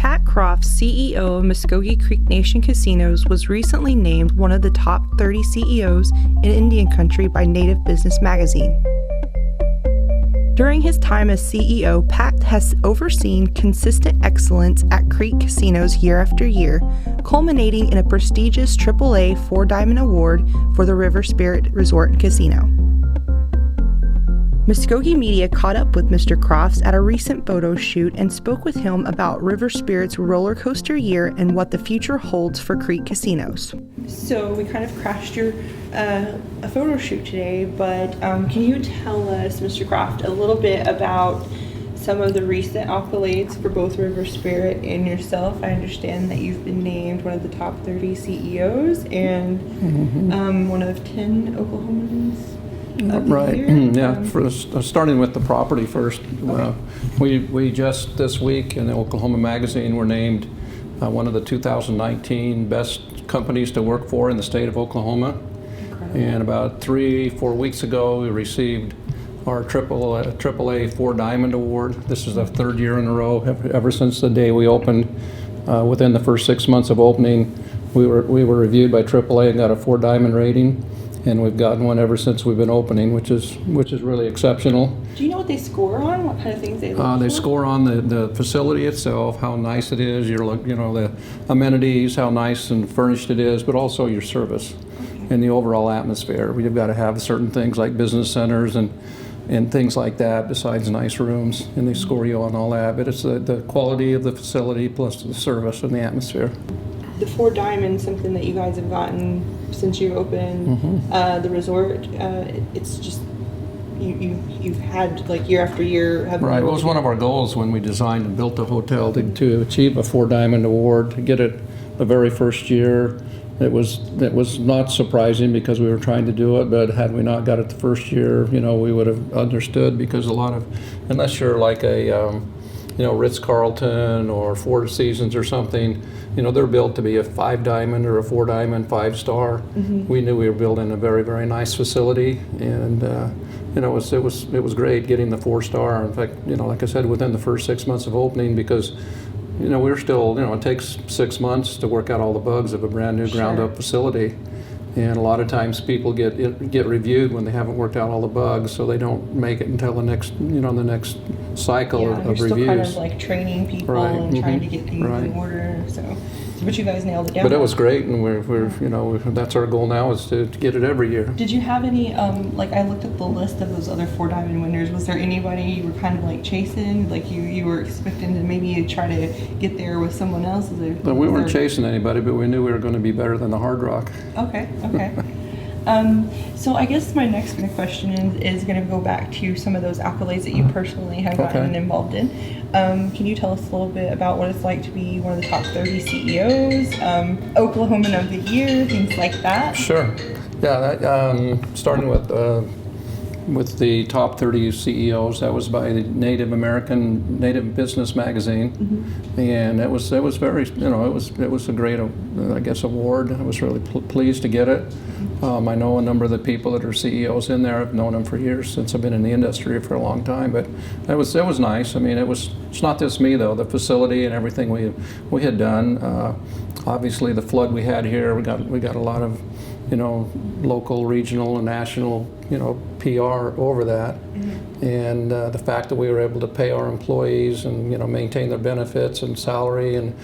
Pat Crofts, CEO of Muscogee Creek Nation Casinos, was recently named one of the top 30 CEOs in Indian Country by Native Business Magazine. During his time as CEO, Pat has overseen consistent excellence at Creek casinos year after year, culminating in a prestigious AAA 4-Diamond Award for the River Spirit Resort and Casino. Muscogee Media caught up with Mr. Crofts at a recent photo shoot and spoke with him about River Spirit's roller coaster year and what the future holds for Creek casinos. So we kind of crashed your a photo shoot today, but can you tell us, Mr. Croft, a little bit about some of the recent accolades for both River Spirit and yourself? I understand that you've been named one of the top 30 CEOs and one of 10 Oklahomans. Right. Yeah. Starting with the property first, we just this week in the Oklahoma Magazine were named one of the 2019 best companies to work for in the state of Oklahoma. Incredible. And about 3-4 weeks ago, we received our AAA 4-Diamond Award. This is the third year in a row. Ever since the day we opened, within the first 6 months of opening, we were reviewed by AAA and got a 4-Diamond rating. And we've gotten one ever since we've been opening, which is really exceptional. Do you know what they score on? What kind of things they look for? They score on the facility itself, how nice it is, the amenities, how nice and furnished it is, but also your service and the overall atmosphere. We've got to have certain things like business centers and things like that besides nice rooms, and they score you on all that. But it's the quality of the facility plus the service and the atmosphere. The 4-Diamond, something that you guys have gotten since you opened the resort. It's just you've had like year after year. Right. It was one of our goals when we designed and built the hotel to achieve a 4-Diamond Award. To get it the very first year, it was not surprising because we were trying to do it. But had we not got it the first year, we would have understood, because unless you're like a Ritz-Carlton or Four Seasons or something, they're built to be a 5-Diamond or a 4-Diamond 5-star. We knew we were building a very, very nice facility, and it was great getting the 4-star. In fact, like I said, within the first 6 months of opening, because we're still, it takes 6 months to work out all the bugs of a brand new ground-up facility. And a lot of times people get reviewed when they haven't worked out all the bugs, so they don't make it until the next cycle of reviews. You're still kind of like training people and trying to get things in order. But you guys nailed it down. But it was great, and we're that's our goal now, is to get it every year. Did you have any I looked at the list of those other 4-Diamond winners? Was there anybody you were kind of like chasing, like you were expecting to maybe try to get there with someone else? We weren't chasing anybody, but we knew we were going to be better than the Hard Rock. Okay. So I guess my next question is going to go back to some of those accolades that you personally have gotten involved in. Can you tell us a little bit about what it's like to be one of the top 30 CEOs, Oklahoman of the Year, things like that? Sure. Yeah, starting with the top 30 CEOs, that was by the Native Business Magazine, and it was very, it was a great, award. I was really pleased to get it. I know a number of the people that are CEOs in there. I've known them for years, since I've been in the industry for a long time. But it was nice. I mean, it's not just me though. The facility and everything we had done. Obviously, the flood we had here, we got a lot of local, regional, and national, PR over that. And the fact that we were able to pay our employees and, maintain their benefits and salary and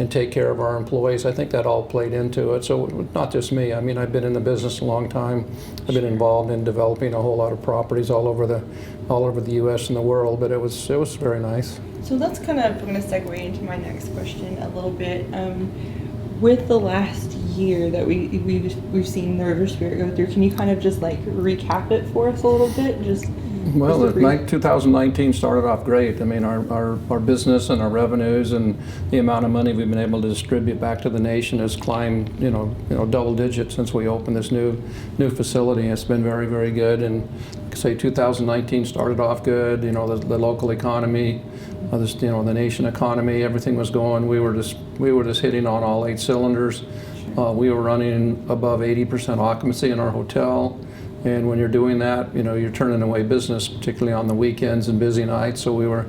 take care of our employees, I think that all played into it. So not just me. I mean, I've been in the business a long time. I've been involved in developing a whole lot of properties all over the U.S. and the world, but it was very nice. So that's kind of going to segue into my next question a little bit. With the last year that we've seen the River Spirit go through, can you kind of just recap it for us a little bit? Well, 2019 started off great. I mean, our business and our revenues and the amount of money we've been able to distribute back to the nation has climbed, double digits since we opened this new facility. It's been very, very good. And say 2019 started off good. The local economy, the nation economy, everything was going. We were just hitting on all 8 cylinders. We were running above 80% occupancy in our hotel. And when you're doing that, you're turning away business, particularly on the weekends and busy nights. So we were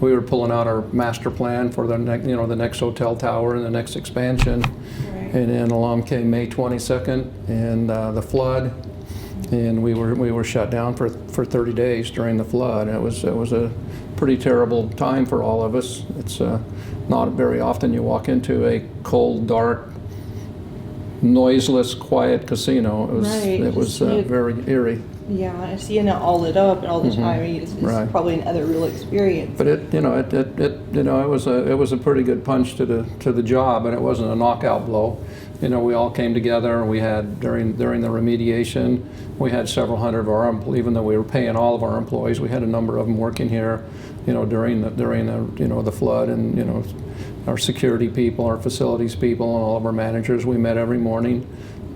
we were pulling out our master plan for the next hotel tower and the next expansion. Right. And then along came May 22nd and the flood, and we were shut down for 30 days during the flood. It was a pretty terrible time for all of us. It's not very often you walk into a cold, dark, noiseless, quiet casino. It was very eerie. Yeah, seeing it all lit up all the time is Right. probably another real experience. But it was a pretty good punch to the job, and it wasn't a knockout blow. We all came together. We had during the remediation, we had several hundred of our employees. Even though we were paying all of our employees, we had a number of them working here. During the flood, and our security people, our facilities people, and all of our managers. We met every morning.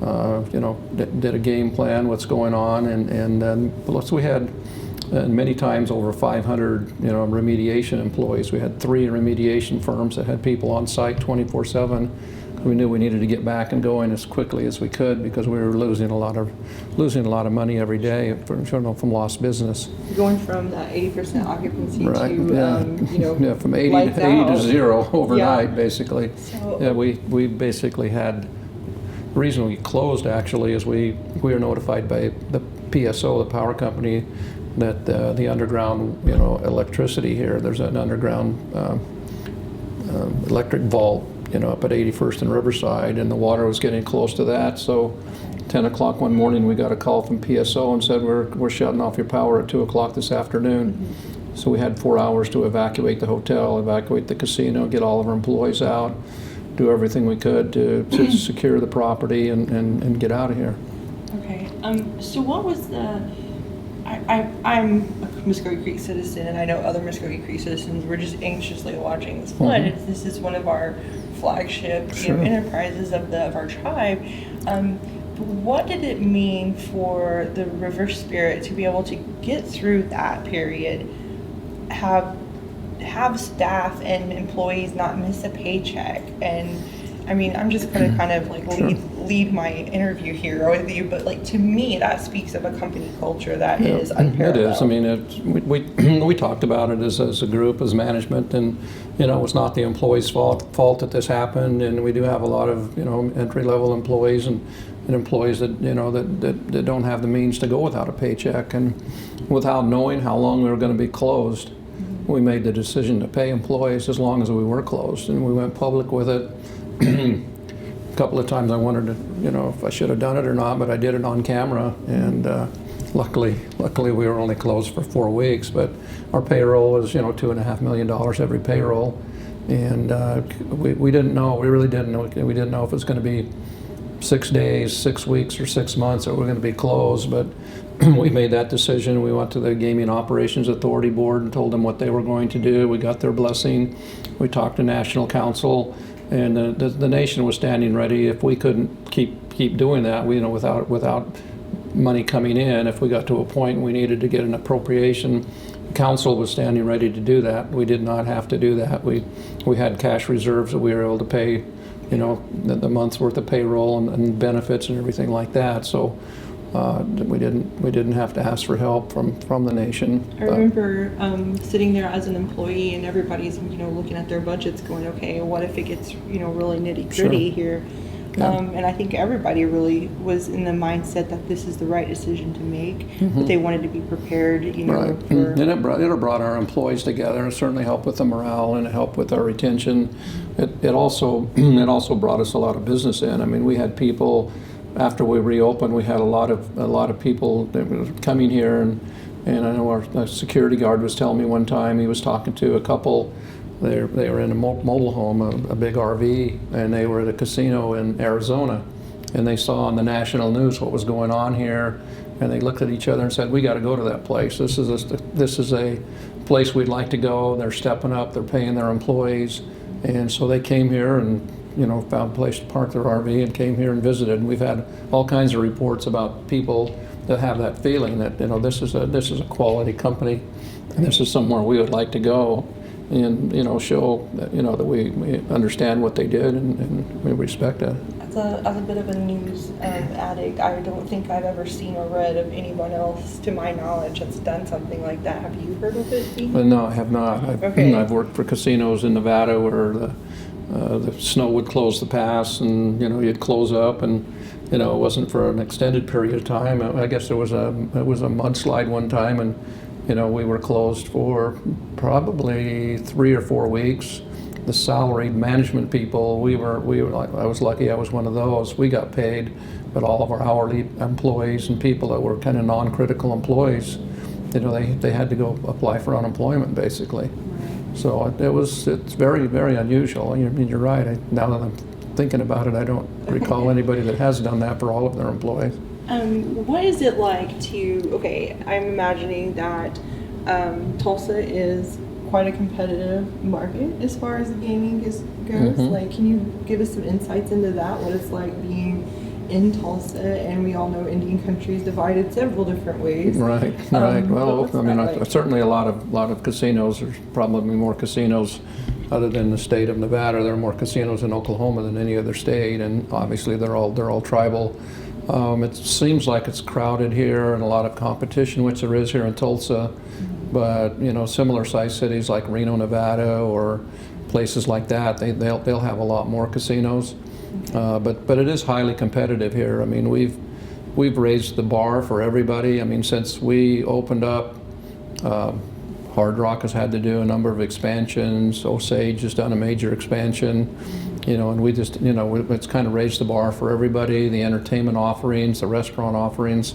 Did a game plan, what's going on, and plus we had many times over 500 remediation employees. We had 3 remediation firms that had people on site 24/7. We knew we needed to get back and going as quickly as we could because we were losing a lot of money every day from lost business. Going from that 80% occupancy Right. to from 80 lights to out. 0 overnight, Yeah. basically. So, We basically had. The reason we closed actually is we were notified by the PSO, the power company, that the underground electricity here. There's an underground electric vault up at 81st and Riverside, and the water was getting close to that. So 10 o'clock one morning we got a call from PSO and said we're shutting off your power at 2 o'clock this afternoon. So we had 4 hours to evacuate the hotel, evacuate the casino, get all of our employees out, do everything we could to secure the property and get out of here. Okay. So what was the? I'm a Muscogee Creek citizen, and I know other Muscogee Creek citizens were just anxiously watching this flood. This is one of our flagship enterprises of our tribe. What did it mean for the River Spirit to be able to get through that period, have staff and employees not miss a paycheck? And I mean, I'm just going to kind of like lead my interview here with you, but like to me, that speaks of a company culture that is unparalleled. It is. I mean, we talked about it as a group, as management, and it was not the employees' fault that this happened. And we do have a lot of entry-level employees and employees that that don't have the means to go without a paycheck, and without knowing how long we were going to be closed. We made the decision to pay employees as long as we were closed, and we went public with it. A couple of times I wondered, if I should have done it or not, but I did it on camera, and luckily we were only closed for 4 weeks. But our payroll was, $2.5 million every payroll, and we didn't know. We really didn't know. We didn't know if it was going to be 6 days, 6 weeks, or 6 months that we're going to be closed. But we made that decision. We went to the Gaming Operations Authority Board and told them what they were going to do. We got their blessing. We talked to National Council, and the nation was standing ready if we couldn't keep doing that. Without money coming in, if we got to a point we needed to get an appropriation, Council was standing ready to do that. We did not have to do that. We had cash reserves that we were able to pay, the month's worth of payroll and benefits and everything like that. So. We didn't have to ask for help from the nation. I remember sitting there as an employee, and everybody's looking at their budgets, going, okay, what if it gets really nitty gritty here? Yeah. And I think everybody really was in the mindset that this is the right decision to make, but they wanted to be prepared. Right. And it brought our employees together. It certainly helped with the morale, and it helped with our retention. It also brought us a lot of business in. I mean, we had people. After we reopened, we had a lot of people that were coming here, and I know our security guard was telling me one time he was talking to a couple. They were in a mobile home, a big RV, and they were at a casino in Arizona, and they saw on the national news what was going on here, and they looked at each other and said, "We got to go to that place. This is a place we'd like to go." They're stepping up. They're paying their employees, and so they came here and. Found a place to park their RV and came here and visited. And we've had all kinds of reports about people that have that feeling that this is a quality company, and this is somewhere we would like to go. and show that, that we understand what they did and we respect it. As a bit of a news addict, I don't think I've ever seen or read of anyone else, to my knowledge, that's done something like that. Have you heard of it? No, I have not. I've worked for casinos in Nevada where the snow would close the pass, and you'd close up, and it wasn't for an extended period of time. I guess it was a mudslide one time, and we were closed for probably 3 or 4 weeks. The salaried management people, we were like, I was lucky I was one of those. We got paid, but all of our hourly employees and people that were kind of non-critical employees, they had to go apply for unemployment basically. So it's very, very unusual. You're right. Now that I'm thinking about it, I don't recall anybody that has done that for all of their employees. What is it like I'm imagining that Tulsa is quite a competitive market as far as the gaming goes. Mm-hmm. Can you give us some insights into that, what it's like being in Tulsa? And we all know Indian country is divided several different ways. Right. Well, certainly a lot of casinos. There's probably more casinos other than the state of Nevada. There are more casinos in Oklahoma than any other state, and obviously they're all tribal. It seems like it's crowded here and a lot of competition, which there is here in Tulsa. But similar sized cities like Reno, Nevada, or places like that, they'll have a lot more casinos. But it is highly competitive here. I mean, we've raised the bar for everybody. I mean, since we opened up, Hard Rock has had to do a number of expansions. Osage has done a major expansion. And we just, it's kind of raised the bar for everybody. The entertainment offerings, the restaurant offerings.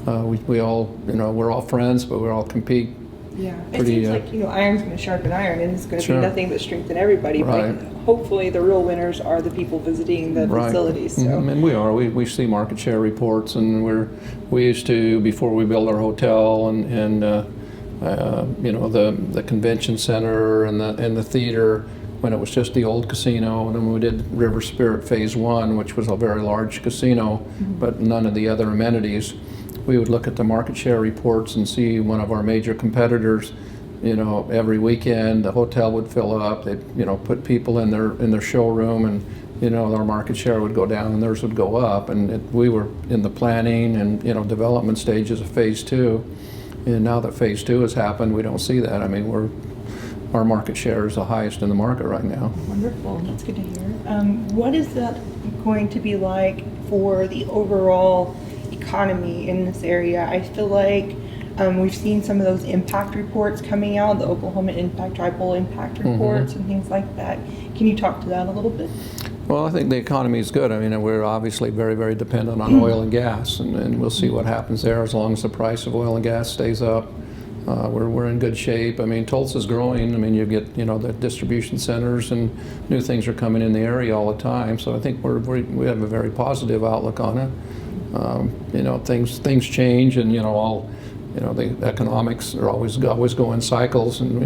We all, we're all friends, but we all compete. Yeah, it seems like, iron's going to sharpen iron, and it's going to be nothing but strengthen everybody. Right. But hopefully the real winners are the people visiting the facilities. So. Mm-hmm. And we are. We see market share reports, and we used to, before we built our hotel and the convention center and the theater, when it was just the old casino, and then we did River Spirit Phase 1, which was a very large casino, but none of the other amenities. We would look at the market share reports and see one of our major competitors, every weekend the hotel would fill up. They'd, put people in their showroom, and our market share would go down and theirs would go up. And we were in the planning and development stages of Phase 2. And now that Phase 2 has happened, we don't see that. I mean, our market share is the highest in the market right now. Wonderful. That's good to hear. What is that going to be like for the overall economy in this area? I feel like we've seen some of those impact reports coming out, the Oklahoma Tribal Impact Reports and things like that. Can you talk to that a little bit? Well, I think the economy is good. I mean, we're obviously very, very dependent on oil and gas, and we'll see what happens there. As long as the price of oil and gas stays up, we're in good shape. I mean, Tulsa's growing. I mean, you get the distribution centers, and new things are coming in the area all the time. So I think we have a very positive outlook on it. Things change, and the economics are always go in cycles, and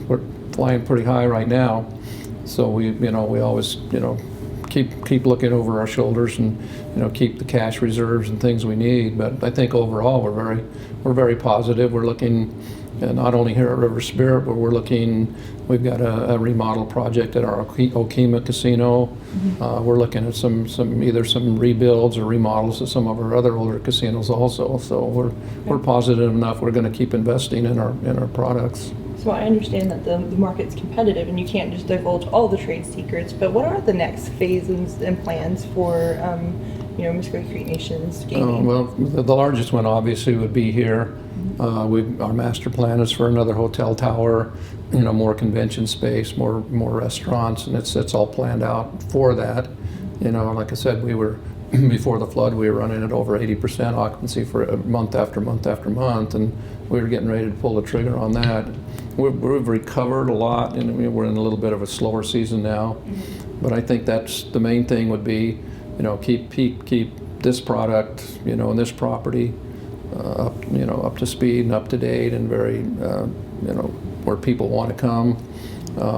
we're flying pretty high right now. So we always keep looking over our shoulders and keep the cash reserves and things we need. But I think overall we're very positive. We're looking not only here at River Spirit, but we've got a remodel project at our Okima Casino. We're looking at either some rebuilds or remodels of some of our other older casinos also. So we're positive enough. We're going to keep investing in our products. So I understand that the market's competitive and you can't just divulge all the trade secrets, but what are the next phases and plans for Muscogee Creek Nation's gaming? Well, the largest one obviously would be here. Our master plan is for another hotel tower, more convention space, more restaurants, and it's all planned out for that. Like I said, before the flood, we were running at over 80% occupancy for a month after month after month, and we were getting ready to pull the trigger on that. We've recovered a lot, and we're in a little bit of a slower season now. But I think that's the main thing would be, keep this product, and this property up to speed and up to date, and very, where people want to come.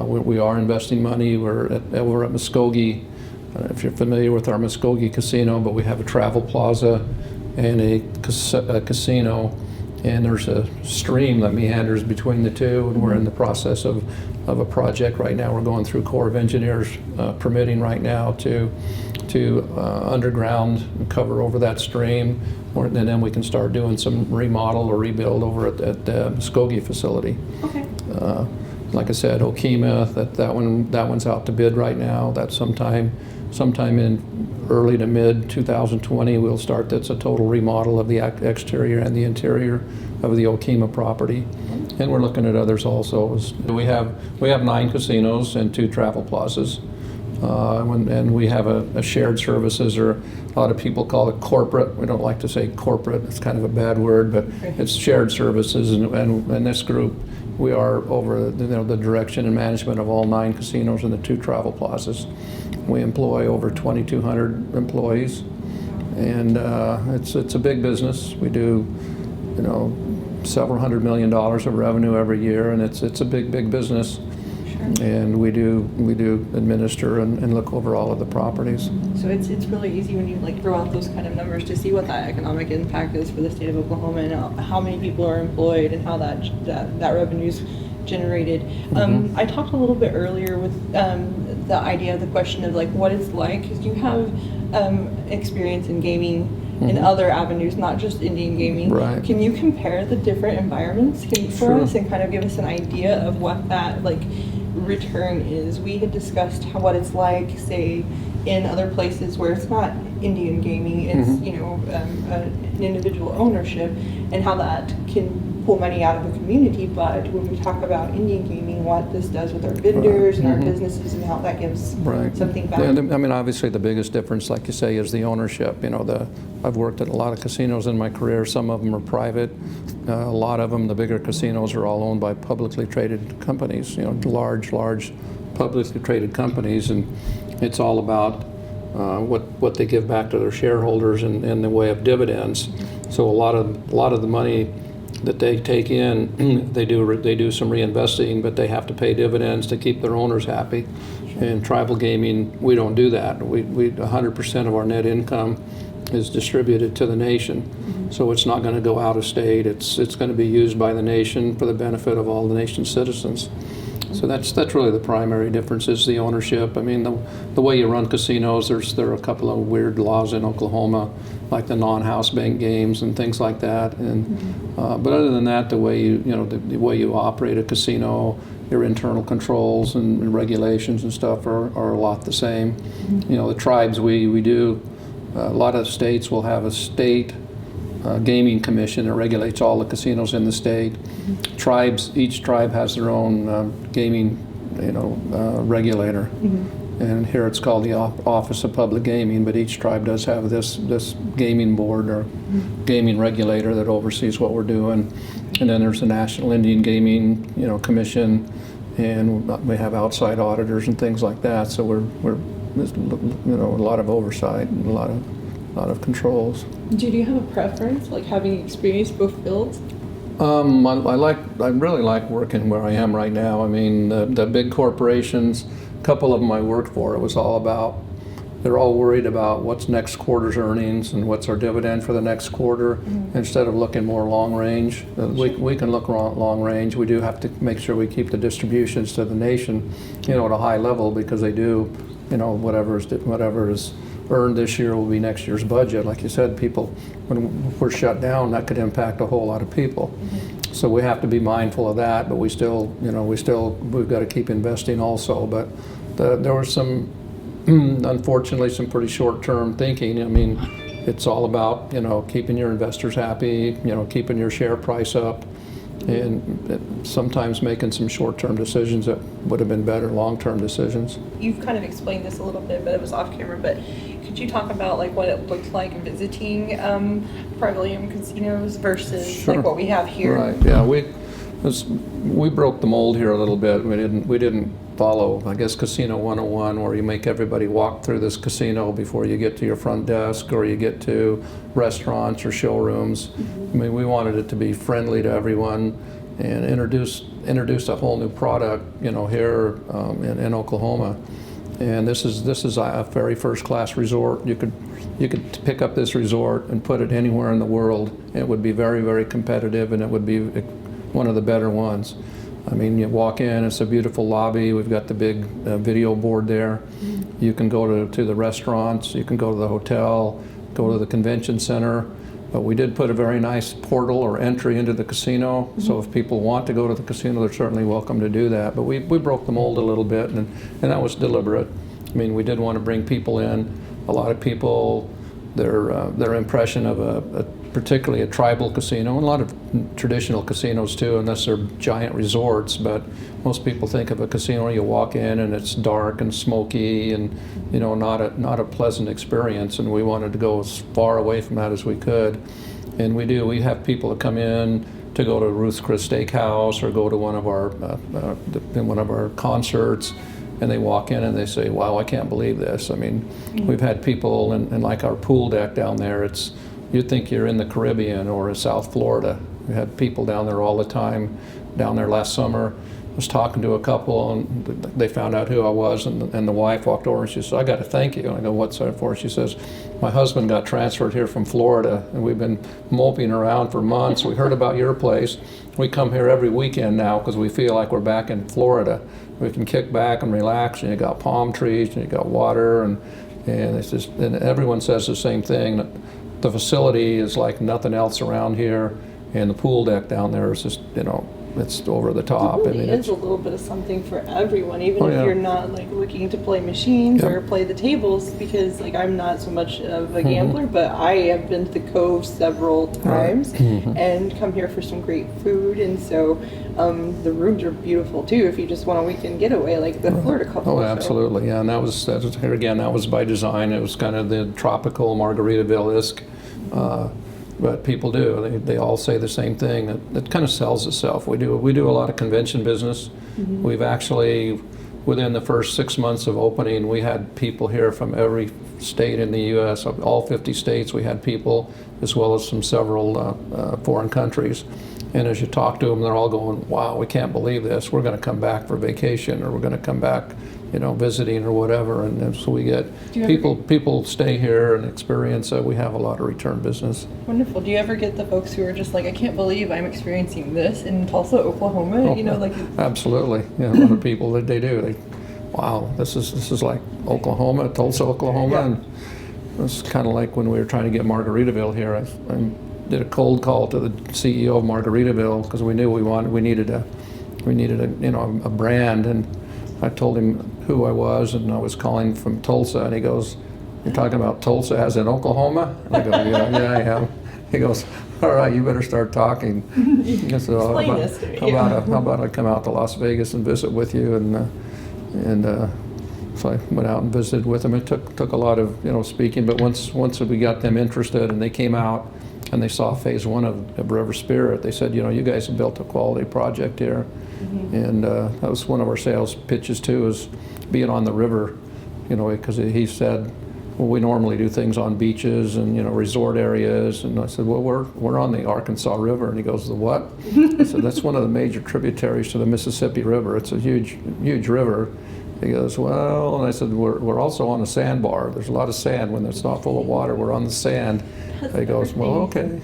We are investing money. We're at Muskogee. If you're familiar with our Muskogee casino, but we have a travel plaza and a casino, and there's a stream that meanders between the two, and we're in the process of a project right now. We're going through Corps of Engineers permitting right now to underground and cover over that stream, and then we can start doing some remodel or rebuild over at the Muscogee facility. Okay. Like I said, Okema, that one's out to bid right now. That's sometime in early to mid 2020 we'll start. That's a total remodel of the exterior and the interior of the Okema property. And we're looking at others also. We have 9 casinos and 2 travel plazas. And we have a shared services, or a lot of people call it corporate. We don't like to say corporate. It's kind of a bad word, but it's shared services. And this group, we are over the direction and management of all 9 casinos and the 2 travel plazas. We employ over 2,200 employees, and it's a big business. We do, several $100 million of revenue every year, and it's a big business. And we do administer and look over all of the properties. So it's really easy when you throw out those kind of numbers to see what that economic impact is for the state of Oklahoma, and how many people are employed and how that revenue's generated. I talked a little bit earlier with the idea of the question of what it's like, because you have experience in gaming in other avenues, not just Indian gaming. Right. Can you compare the different environments for us and kind of give us an idea of what that return is? We had discussed what it's like, say, in other places where it's not Indian gaming, it's an individual ownership, and how that can pull money out of the community. But when we talk about Indian gaming, what this does with our vendors and our businesses, and how that gives something back. Yeah, obviously the biggest difference, like you say, is the ownership. I've worked at a lot of casinos in my career. Some of them are private. A lot of them, the bigger casinos, are all owned by publicly traded companies. Large publicly traded companies, and it's all about what they give back to their shareholders in the way of dividends. So a lot of the money that they take in, they do some reinvesting, but they have to pay dividends to keep their owners happy. In tribal gaming, we don't do that. We 100% of our net income is distributed to the nation. So it's not going to go out of state. It's going to be used by the nation for the benefit of all the nation's citizens. So that's really the primary difference, is the ownership. The way you run casinos, there are a couple of weird laws in Oklahoma, like the non-house bank games and things like that. And but other than that, the way you operate a casino, your internal controls and regulations and stuff are a lot the same. The tribes, we do. A lot of states will have a state gaming commission that regulates all the casinos in the state. Each tribe has their own gaming, regulator. And here it's called the Office of Public Gaming, but each tribe does have this gaming board or gaming regulator that oversees what we're doing. And then there's the National Indian Gaming, Commission, and we have outside auditors and things like that. So we're a lot of oversight and a lot of controls. Do you have a preference, having experienced both fields? I really like working where I am right now. The big corporations, a couple of them I worked for, it was all about, they're all worried about what's next quarter's earnings and what's our dividend for the next quarter, instead of looking more long range. We can look long range. We do have to make sure we keep the distributions to the nation, at a high level, because they do, whatever is earned this year will be next year's budget. Like you said, people, when we're shut down, that could impact a whole lot of people. So we have to be mindful of that, but we've got to keep investing also. But there was unfortunately, some pretty short-term thinking. It's all about, keeping your investors happy, keeping your share price up, and sometimes making some short-term decisions that would have been better long-term decisions. You've kind of explained this a little bit, but it was off camera. But could you talk about what it looked like visiting privately owned casinos versus what we have here? Right. Yeah. We broke the mold here a little bit. We didn't follow, I guess, Casino 101, where you make everybody walk through this casino before you get to your front desk or you get to restaurants or showrooms. We wanted it to be friendly to everyone and introduce a whole new product, here in Oklahoma. And this is a very first-class resort. You could pick up this resort and put it anywhere in the world. It would be very, very competitive, and it would be one of the better ones. I mean, you walk in, it's a beautiful lobby. We've got the big video board there. You can go to the restaurants, you can go to the hotel, go to the convention center. But we did put a very nice portal or entry into the casino. So if people want to go to the casino, they're certainly welcome to do that. But we broke the mold a little bit, and that was deliberate. I mean, we did want to bring people in. A lot of people, their impression of particularly a tribal casino, and a lot of traditional casinos too, unless they're giant resorts, but most people think of a casino where you walk in and it's dark and smoky and, you know, not a pleasant experience, and we wanted to go as far away from that as we could. And we have people that come in to go to Ruth's Chris Steakhouse or go to one of our concerts, and they walk in and they say, wow, I can't believe this. I mean, we've had people in like our pool deck down there, you'd think you're in the Caribbean or in South Florida. We had people down there all the time. Down there last summer, I was talking to a couple, and they found out who I was, and the wife walked over and she said, I got to thank you. And I go, what's that for? She says, my husband got transferred here from Florida, and we've been moping around for months. We heard about your place. We come here every weekend now because we feel like we're back in Florida. We can kick back and relax, and you got palm trees, and you got water, and it's just, and everyone says the same thing. The facility is like nothing else around here, and the pool deck down there is just, you know, it's over the top. It really is a little bit of something for everyone, even if you're not like looking to play machines or play the tables, because like I'm not so much of a gambler, but I have been to the Cove several times and come here for some great food, and so the rooms are beautiful too if you just want a weekend getaway like the Florida couple. Oh, absolutely, yeah, and that was again, that was by design. It was kind of the tropical Margaritaville-esque. But people do. They all say the same thing. It kind of sells itself. We do a lot of convention business. We've actually, within the first 6 months of opening, we had people here from every state in the U.S., all 50 states. We had people, as well as from several foreign countries. And as you talk to them, they're all going, wow, we can't believe this. We're going to come back for vacation, or we're going to come back, you know, visiting or whatever. And so we get people stay here and experience it. We have a lot of return business. Wonderful. Do you ever get the folks who are just like, I can't believe I'm experiencing this in Tulsa, Oklahoma? Oh, you know, like absolutely. Yeah, a lot of people that they do. Wow, this is like Oklahoma, Tulsa, Oklahoma. Yeah. And it's kind of like when we were trying to get Margaritaville here. I did a cold call to the CEO of Margaritaville because we knew we needed a a brand, and I told him who I was, and I was calling from Tulsa, and he goes, "You're talking about Tulsa as in Oklahoma?" And I go, "Yeah, I am." He goes, "All right, you better start talking." I said, how about I come out to Las Vegas and visit with you, and so I went out and visited with them. It took a lot of speaking, but once we got them interested and they came out and they saw phase one of River Spirit, they said, you guys have built a quality project here. And that was one of our sales pitches too, is being on the river, because he said, well, we normally do things on beaches and resort areas, and I said, well, we're on the Arkansas River, and he goes, the what? I said, that's one of the major tributaries to the Mississippi River. It's a huge river. He goes, well, and I said, we're also on a sandbar. There's a lot of sand when it's not full of water. We're on the sand. He goes, well, okay.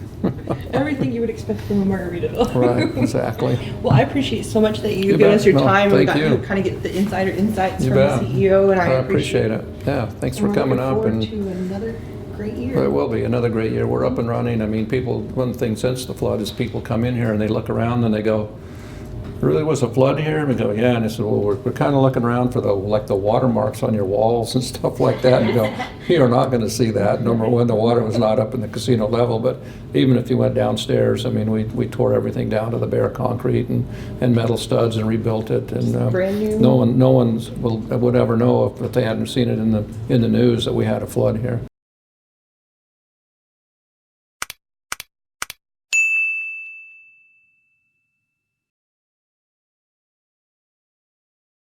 Everything you would expect from a Margaritaville. Right, exactly. Well, I appreciate so much that you've given us your time and got to kind of get the insider insights from the CEO, and I appreciate it. Yeah, thanks for coming up. And to another great year. It will be another great year. We're up and running. I mean, one thing since the flood is people come in here and they look around and they go, really was a flood here? And we go, yeah. And I said, well, we're kind of looking around for the watermarks on your walls and stuff like that. And you go, you're not going to see that. Number one, the water was not up in the casino level, but even if you went downstairs, I mean, we tore everything down to the bare concrete and metal studs and rebuilt it. And brand new. No one would ever know if they hadn't seen it in the news that we had a flood here.